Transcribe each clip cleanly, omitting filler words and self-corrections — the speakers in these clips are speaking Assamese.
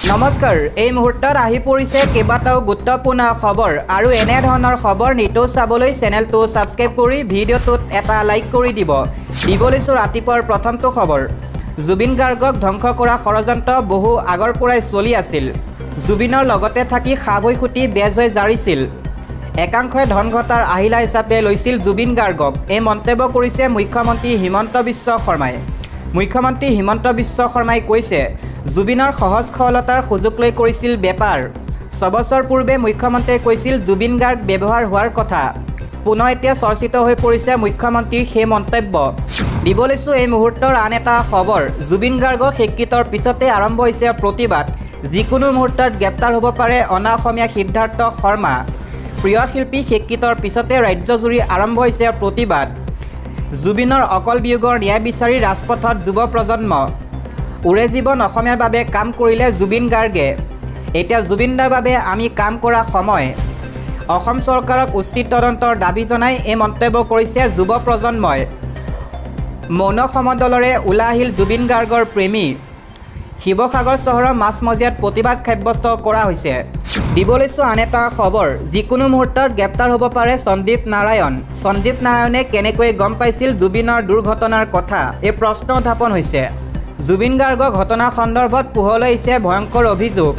নমস্কাৰ এই মুহূৰ্তত আহি পৰিছে কেইবাটাও গুৰুত্বপূৰ্ণ খবৰ আৰু এনে ধৰণৰ খবৰ নিতৌ চাবলৈ চেনেলটো সাবস্ক্ৰাইব কৰি ভিডিঅ'টোত এটা লাইক কৰি দিবলৈছো ৰাতিপুৱাৰ প্ৰথমটো খবৰ জুবিন গাৰ্গক ধ্বংস কৰা ষড়যন্ত্ৰ বহু আগৰ পৰাই চলি আছিল জুবিনৰ লগতে থাকি খাবৈ খুটি বেজ হৈ জাৰিছিল একাংশই ধন ঘটাৰ আহিলা হিচাপে লৈছিল জুবিন গাৰ্গক এই মন্তব্য কৰিছে মুখ্যমন্ত্ৰী হিমন্ত বিশ্ব শৰ্মাই মুখ্যমন্ত্ৰী হিমন্ত বিশ্ব শৰ্মাই কৈছে জুবিনৰ সহজ সৰলতাৰ সুযোগ লৈ কৰিছিল বেপাৰ 6 বছৰ পূৰ্বে মুখ্যমন্ত্ৰীয়ে কৈছিল জুবিন গাৰ্গ ব্যৱহাৰ হোৱাৰ কথা পুনৰ এতিয়া চৰ্চিত হৈ পৰিছে মুখ্যমন্ত্ৰীৰ সেই মন্তব্য দিবলৈছো এই মুহূৰ্তৰ আন এটা খবৰ জুবিন গাৰ্গক হেকিতৰ পিছতে আৰম্ভ হৈছে প্ৰতিবাদ যিকোনো মুহূৰ্তত গ্ৰেপ্তাৰ হ'ব পাৰে অনা অসমীয়া সিদ্ধাৰ্থ শৰ্মা প্ৰিয় শিল্পী হেকিতৰ পিছতে ৰাজ্যজুৰি আৰম্ভ হৈছে প্ৰতিবাদ জুবিনৰ অকল বিয়োগৰ ন্যায় বিচাৰি ৰাজপথত যুৱ প্ৰজন্ম উৰে জীৱন অসমীয়াৰ বাবে কাম কৰিলে জুবিন গাৰ্গে এতিয়া জুবিনদাৰ বাবে আমি কাম কৰা সময় অসম চৰকাৰক উচিত তদন্তৰ দাবী জনাই এই মন্তব্য কৰিছে যুৱ প্ৰজন্মই মৌন সমদলৰে ওলাই আহিল জুবিন গাৰ্গৰ প্ৰেমী শিৱসাগৰ চহৰৰ মাছমজিয়াত প্ৰতিবাদ সাব্যস্ত কৰা হৈছে দিবলৈছো আন এটা খবৰ যিকোনো মুহূৰ্তত গ্ৰেপ্তাৰ হ'ব পাৰে সঞ্জীৱ নাৰায়ণে কেনেকৈ গম পাইছিল জুবিনৰ দুৰ্ঘটনাৰ কথা এই প্ৰশ্ন উত্থাপন হৈছে জুবিন গাৰ্গৰ ঘটনা সন্দৰ্ভত পোহৰলৈ আহিছে ভয়ংকৰ অভিযোগ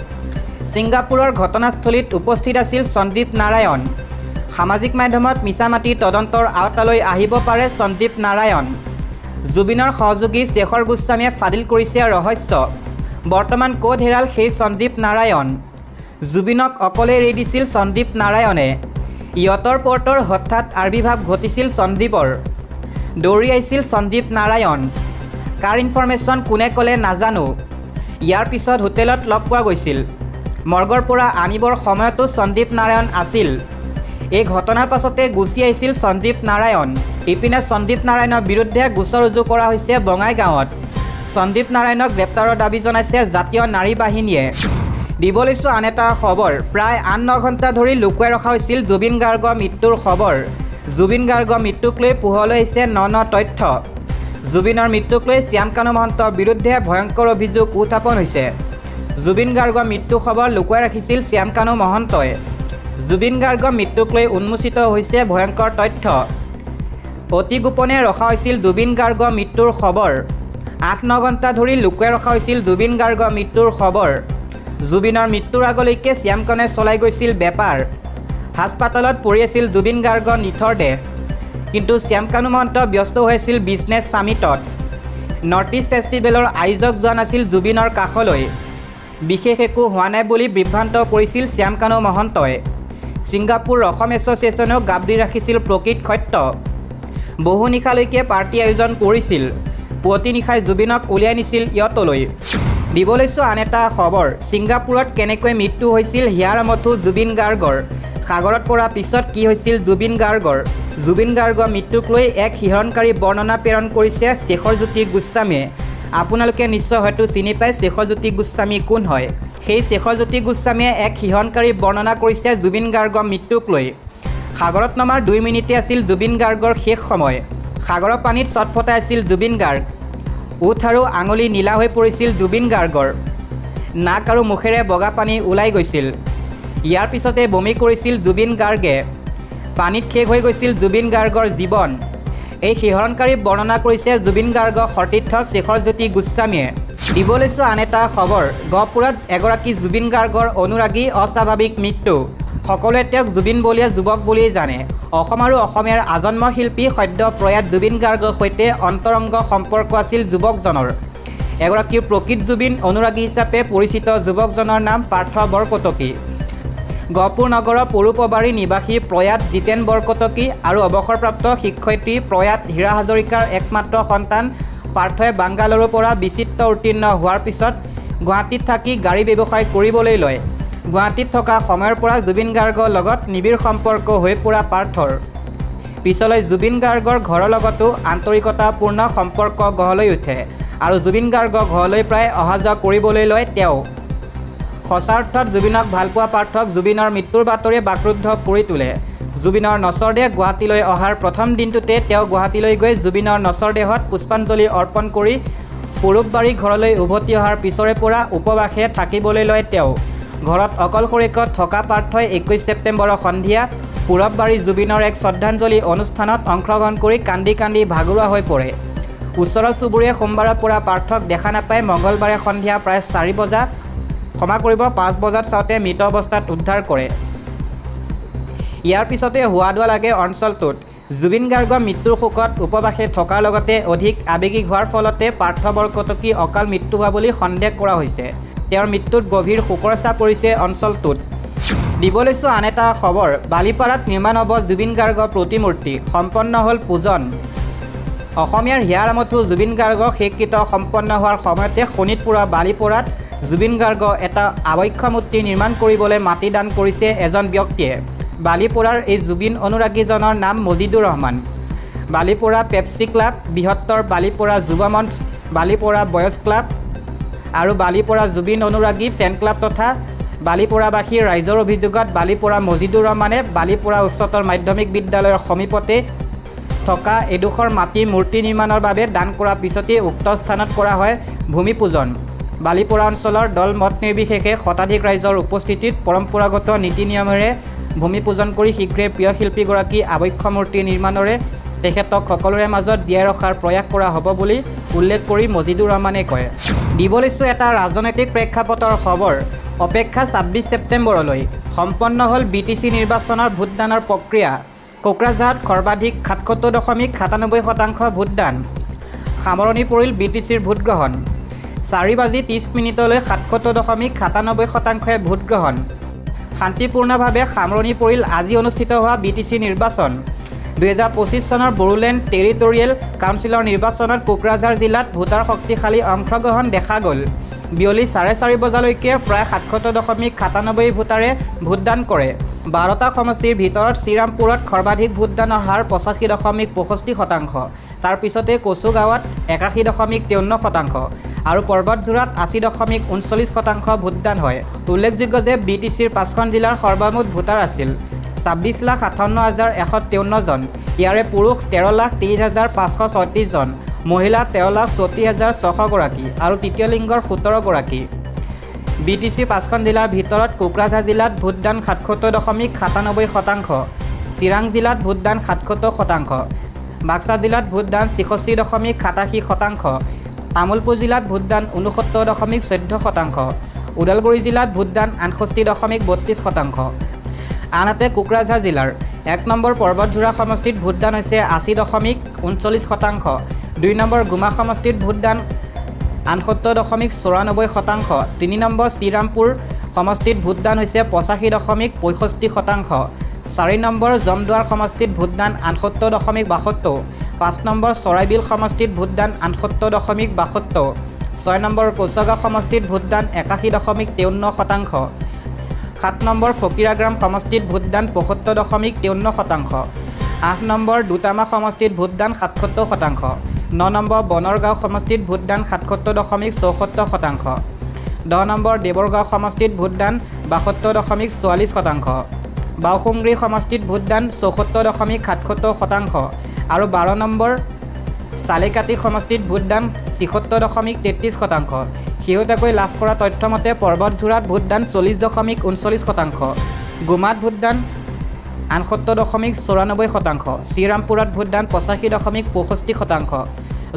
ছিংগাপুৰৰ ঘটনাস্থলীত উপস্থিত আছিল সঞ্জীৱ নাৰায়ণ সামাজিক মাধ্যমত মিছামাটি তদন্তৰ আওতালৈ আহিব পাৰে সঞ্জীৱ নাৰায়ণ জুবিনৰ সহযোগী শেখৰ গোস্বামীয়ে ফাদিল কৰিছে ৰহস্য বৰ্তমান ক'ত হেৰাল সেই সঞ্জীৱ নাৰায়ণ জুবিনক অকলে এৰি দিছিল সঞ্জীৱ নাৰায়ণে ইয়তৰ পৰ্টৰ হঠাৎ আবিৰ্ভাৱ ঘটিছিল সঞ্জীৱৰ দৌৰি আহিছিল সঞ্জীৱ নাৰায়ণ কাৰ ইনফৰমেশ্যন কোনে ক'লে নাজানো ইয়াৰ পিছত হোটেলত লগ পোৱা গৈছিল মৰ্গৰ পৰা আনিবৰ সময়তো সঞ্জীৱ নাৰায়ণ আছিল এই ঘটনাৰ পাছতে গুচি আহিছিল সঞ্জীৱ নাৰায়ণ ইপিনে সঞ্জীৱ নাৰায়ণৰ বিৰুদ্ধে গোচৰ ৰুজু কৰা হৈছে বঙাইগাঁৱত সঞ্জীৱ নাৰায়ণক গ্ৰেপ্তাৰৰ দাবী জনাইছে জাতীয় নাৰী বাহিনীয়ে দিবলৈছো আন এটা খবৰ প্ৰায় 8-9 ঘণ্টা ধৰি লুকুৱাই ৰখা হৈছিল জুবিন গাৰ্গৰ মৃত্যুৰ খবৰ জুবিন গাৰ্গৰ মৃত্যুক লৈ পোহৰলৈ আহিছে ন তথ্য জুবিনৰ মৃত্যুক লৈ শ্যামকানু মহন্তৰ বিৰুদ্ধে ভয়ংকৰ অভিযোগ উত্থাপন হৈছে জুবিন গাৰ্গৰ মৃত্যু খবৰ লুকুৱাই ৰাখিছিল শ্যামকানু মহন্তই জুবিন গাৰ্গৰ মৃত্যুক লৈ উন্মোচিত হৈছে ভয়ংকৰ তথ্য অতি গোপনে ৰখা হৈছিল জুবিন গাৰ্গৰ মৃত্যুৰ খবৰ 8-9 ঘণ্টা ধৰি লুকুৱাই ৰখা হৈছিল জুবিন গাৰ্গৰ মৃত্যুৰ খবৰ জুবিনৰ মৃত্যুৰ আগলৈকে শ্যামকানুৱে চলাই গৈছিল বেপাৰ হাস্পাতালত পৰি আছিল জুবিন গাৰ্গৰ নিথৰ দেহ কিন্তু শ্যামকানু মহন্ত ব্যস্ত হৈছিল বিজনেছ সামিটত নৰ্থ ইষ্ট ফেষ্টিভেলৰ আয়োজক যোৱা নাছিল জুবিনৰ কাষলৈ বিশেষ একো হোৱা নাই বুলি বিভ্ৰান্ত কৰিছিল শ্যামকানু মহন্তই ছিংগাপুৰ অসম এছ'চিয়েশ্যনেও গাবদি ৰাখিছিল প্ৰকৃত সত্য বহু নিশালৈকে পাৰ্টি আয়োজন কৰিছিল পুৱতি নিশাই জুবিনক উলিয়াই নিছিল ইয়তলৈ দিবলৈছো আন এটা খবৰ ছিংগাপুৰত কেনেকৈ মৃত্যু হৈছিল হিয়াৰ আমঠু জুবিন গাৰ্গৰ সাগৰত পৰাৰ পিছত কি হৈছিল জুবিন গাৰ্গৰ মৃত্যুক লৈ এক শিহৰণকাৰী বৰ্ণনা প্ৰেৰণ কৰিছে শেখৰজ্যোতি গোস্বামীয়ে আপোনালোকে নিশ্চয় হয়তো চিনি পায় শেখৰজ্যোতি গোস্বামী কোন হয় সেই শেখৰজ্যোতি গোস্বামীয়ে এক শিহৰণকাৰী বৰ্ণনা কৰিছে জুবিন গাৰ্গৰ মৃত্যুক লৈ সাগৰত নমাৰ 2 মিনিটে আছিল জুবিন গাৰ্গৰ শেষ সময় সাগৰৰ পানীত চটফটাই আছিল জুবিন গাৰ্গ উঠ আৰু আঙুলি নীলা হৈ পৰিছিল জুবিন গাৰ্গৰ নাক আৰু মুখেৰে বগা পানী ওলাই গৈছিল ইয়াৰ পিছতে বমি কৰিছিল জুবিন গাৰ্গে পানীত শেষ হৈ গৈছিল জুবিন গাৰ্গৰ জীৱন এই শিহৰণকাৰী বৰ্ণনা কৰিছে জুবিন গাৰ্গৰ সতীৰ্থ শেখৰজ্যোতি গোস্বামীয়ে দিবলৈছো আন এটা খবৰ গহপুৰত এগৰাকী জুবিন গাৰ্গৰ অনুৰাগী অস্বাভাৱিক মৃত্যু সকলোৱে তেওঁক জুবিন বলিয়া যুৱক বুলিয়েই জানে অসম আৰু অসমীয়াৰ আজন্ম শিল্পী সদ্য প্ৰয়াত জুবিন গাৰ্গৰ সৈতে অন্তৰংগ সম্পৰ্ক আছিল যুৱকজনৰ এগৰাকী প্ৰকৃত জুবিন অনুৰাগী হিচাপে পৰিচিত যুৱকজনৰ নাম পাৰ্থ বৰকটকী গহপুৰ নগৰৰ পৰুপবাৰী নিবাসী প্ৰয়াত জিতেন বৰকটকী আৰু অৱসৰপ্ৰাপ্ত শিক্ষয়িত্ৰী প্ৰয়াত হীৰা হাজৰিকাৰ একমাত্ৰ সন্তান পাৰ্থই বাংগালুৰুৰ পৰা বিচিত্ৰ উত্তীৰ্ণ হোৱাৰ পিছত গুৱাহাটীত থাকি গাড়ী ব্যৱসায় কৰিবলৈ লয় গুৱাহাটীত থকা সময়ৰ পৰা জুবিন গাৰ্গৰ লগত নিবিড় সম্পৰ্ক হৈ পৰা পাৰ্থৰ পিছলৈ জুবিন গাৰ্গৰ ঘৰৰ লগতো আন্তৰিকতাপূৰ্ণ সম্পৰ্ক গঢ় লৈ উঠে আৰু জুবিন গাৰ্গৰ ঘৰলৈ প্ৰায় অহা যোৱা কৰিবলৈ লয় তেওঁ সঁচা অৰ্থত জুবিনক ভালপোৱা পাৰ্থক জুবিনৰ মৃত্যুৰ বাতৰিয়ে বাকৰুদ্ধ কৰি তোলে জুবিনৰ নচৰ দেহ গুৱাহাটীলৈ অহাৰ প্ৰথম দিনটোতে তেওঁ গুৱাহাটীলৈ গৈ জুবিনৰ নচৰ দেহত পুষ্পাঞ্জলি অৰ্পণ কৰি পুৰুববাৰী ঘৰলৈ উভতি অহাৰ পিছৰে পৰা উপবাসে থাকিবলৈ লয় তেওঁ। ঘৰত অকলশৰীয়াকৈ থকা পাৰ্থই 21 ছেপ্টেম্বৰৰ সন্ধিয়া পুৰববাৰী জুবিনৰ এক শ্ৰদ্ধাঞ্জলি অনুষ্ঠানত অংশগ্ৰহণ কৰি কান্দি কান্দি ভাগৰুৱা হৈ পৰে। ওচৰৰ চুবুৰীয়ে সোমবাৰৰ পৰা পাৰ্থক দেখা নাপায় মঙলবাৰে সন্ধিয়া প্ৰায় 5 বজাত চাওঁতে মৃত অৱস্থাত উদ্ধাৰ কৰে। ইয়াৰ পিছতে হোৱা লাগে অঞ্চলটোত। জুবিন গাৰ্গৰ মৃত্যুৰ শোকত উপবাসে থকাৰ লগতে অধিক আৱেগিক হোৱাৰ ফলতে পাৰ্থ বৰকটকী অকাল মৃত্যু হোৱা বুলি সন্দেহ কৰা হৈছে। তেওঁৰ মৃত্যুত গভীৰ শোকৰ ছাপ পৰিছে অঞ্চলটোত। দিব লৈছোঁ আন এটা খবৰ। বালিপাৰাত নিৰ্মাণ হ'ব জুবিন গাৰ্গৰ প্ৰতিমূৰ্তি, সম্পন্ন হ'ল পূজন। অসমীয়াৰ হিয়াৰ আমঠু জুবিন গাৰ্গৰ শেষকৃত্য সম্পন্ন হোৱাৰ সময়তে শোণিতপুৰৰ বালিপৰাত জুবিন গাৰ্গৰ এটা আবক্ষ মূৰ্তি নিৰ্মাণ কৰিবলৈ মাটি দান কৰিছে এজন ব্যক্তিয়ে। বালিপৰাৰ এই জুবিন অনুৰাগীজনৰ নাম মজিদুৰ ৰহমান। বালিপৰা পেপচি ক্লাব, বৃহত্তৰ বালিপৰা যুৱ মঞ্চ, বালিপৰা বয়জ ক্লাব আৰু বালিপৰা জুবিন অনুৰাগী ফেন ক্লাব তথা বালিপৰাবাসীৰ ৰাইজৰ অভিযোগত বালিপৰা মজিদুৰ ৰহমানে বালিপৰা উচ্চতৰ মাধ্যমিক বিদ্যালয়ৰ সমীপতে থকা এডোখৰ মাটি মূৰ্তি নিৰ্মাণৰ বাবে দান কৰাৰ পিছতেই উক্ত স্থানত কৰা হয় ভূমি পূজন। বালিপৰা অঞ্চলৰ দল মত নিৰ্বিশেষে শতাধিক ৰাইজৰ উপস্থিতিত পৰম্পৰাগত নীতি নিয়মেৰে ভূমি পূজন কৰি শীঘ্ৰেই প্ৰিয় শিল্পীগৰাকী আবক্ষ মূৰ্তি নিৰ্মাণৰে তেখেতক সকলোৰে মাজত জীয়াই ৰখাৰ প্ৰয়াস কৰা হ'ব বুলি উল্লেখ কৰি মজিদুৰ ৰহমানে কয়। দিব লৈছোঁ এটা ৰাজনৈতিক প্ৰেক্ষাপটৰ খবৰ। অপেক্ষা 26 ছেপ্টেম্বৰলৈ। সম্পন্ন হ'ল BTC নিৰ্বাচনৰ ভোটদানৰ প্ৰক্ৰিয়া। কোকৰাঝাৰত সৰ্বাধিক 77.97% ভোটদান। সামৰণি পৰিল BTCৰ ভোটগ্ৰহণ। 4:30 77.97% ভোটগ্ৰহণ। শান্তিপূৰ্ণভাৱে সামৰণি পৰিল আজি অনুষ্ঠিত হোৱা BTC নিৰ্বাচন। 2025 চনৰ বড়োলেণ্ড টেৰিটৰিয়েল কাউন্সিলৰ নিৰ্বাচনত কোকৰাঝাৰ জিলাত ভোটাৰ শক্তিশালী অংশগ্ৰহণ দেখা গ'ল। বিয়লি 4:30 বজালৈকে প্ৰায় 77.97% ভোটাৰে ভোটদান কৰে। 12টা সমষ্টিৰ ভিতৰত শ্ৰীৰামপুৰত সৰ্বাধিক ভোটদানৰ হাৰ 85.65%। তাৰ পিছতে কচুগাঁৱত 81.53% আৰু পৰ্বতঝোৰাত 80.39% ভোটদান হয়। উল্লেখযোগ্য যে BTCৰ 5খন জিলাৰ সৰ্বমুঠ ভোটাৰ আছিল 26,58,153 জন। ইয়াৰে পুৰুষ 13,30,536 জন, মহিলা 13,34,600 গৰাকী আৰু তৃতীয় লিংগৰ 17 গৰাকী। BTC 5খন জিলাৰ ভিতৰত কোকৰাঝাৰ জিলাত ভোটদান 77.97%, চিৰাং জিলাত ভোটদান 77%, বাক্সা জিলাত ভোটদান 66.87%, তামুলপুৰ জিলাত ভোটদান 69.14%, ওদালগুৰি জিলাত ভোটদান 68.32%। আনহাতে কোকৰাঝাৰ জিলাৰ 1 নম্বৰ পৰ্বতঝোৰা সমষ্টিত ভোটদান হৈছে 80.39%, 2 নম্বৰ গুমা সমষ্টিত ভোটদান 68.94%, 3 নম্বৰ শ্ৰীৰামপুৰ সমষ্টিত ভোটদান হৈছে 85.65%, 4 নম্বৰ জমদুৱাৰ সমষ্টিত ভোটদান 68.72, 5 নম্বৰ চৰাইবিল সমষ্টিত ভোটদান 68.72, 6 নম্বৰ কচুগাঁও সমষ্টিত ভোটদান 81.53%, 7 নম্বৰ ফকিৰাগ্ৰাম সমষ্টিত ভোটদান 75.53%, 8 নম্বৰ দুটামা সমষ্টিত ভোটদান 77%, 9 নম্বৰ বনৰগাঁও সমষ্টিত ভোটদান 77.74%, 10 নম্বৰ দেৱৰগাঁও সমষ্টিত ভোটদান 72.44%, বাওসুংগ্ৰী সমষ্টিত ভোটদান 74.77% আৰু 12 নম্বৰ চালেকাটি সমষ্টিত ভোটদান 76.33%। শেহতীয়াকৈ লাভ কৰা তথ্য মতে পৰ্বতঝোৰাত ভোটদান 40.39%, গুমাত ভোটদান 68.94%, শ্ৰীৰামপুৰত ভোটদান 85.65%,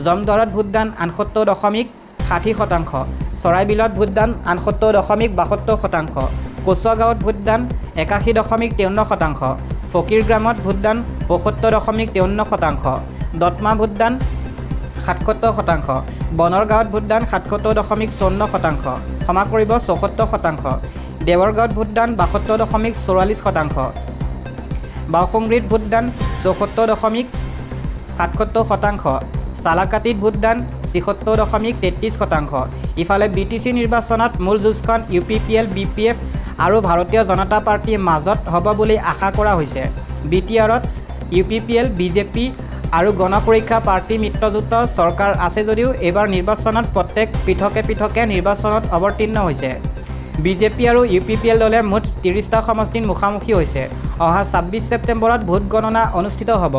জমদুৱাৰত ভোটদান 68.60%, চৰাইবিলত ভোটদান 68.72%, কচুগাঁৱত ভোটদান 81.53%, ফকিৰগ্ৰামত ভোটদান 75.53%, দত্মা ভোটদান 77%, বনৰগাঁৱত ভোটদান 77.54%, ক্ষমা কৰিব 74%, দেৱৰগাঁৱত ভোটদান 72.44%, বাওসুংগ্ৰীত ভোটদান 74.77%, চালাকাটিত ভোটদান 76.33%। ইফালে BTC নিৰ্বাচনত মূল যুঁজখন UPPL, BPF আৰু ভাৰতীয় জনতা পাৰ্টিৰ মাজত হ'ব বুলি আশা কৰা হৈছে। BTRত UPPL, BJP আৰু গণসুৰক্ষা পাৰ্টি মিত্ৰজোঁটৰ চৰকাৰ আছে যদিও এইবাৰ নিৰ্বাচনত প্ৰত্যেক পৃথকে পৃথকে নিৰ্বাচনত অৱতীৰ্ণ হৈছে। BJP আৰু UPPL দলে মুঠ 30টা সমষ্টিত মুখামুখি হৈছে। অহা 26 ছেপ্টেম্বৰত ভোট গণনা অনুষ্ঠিত হ'ব।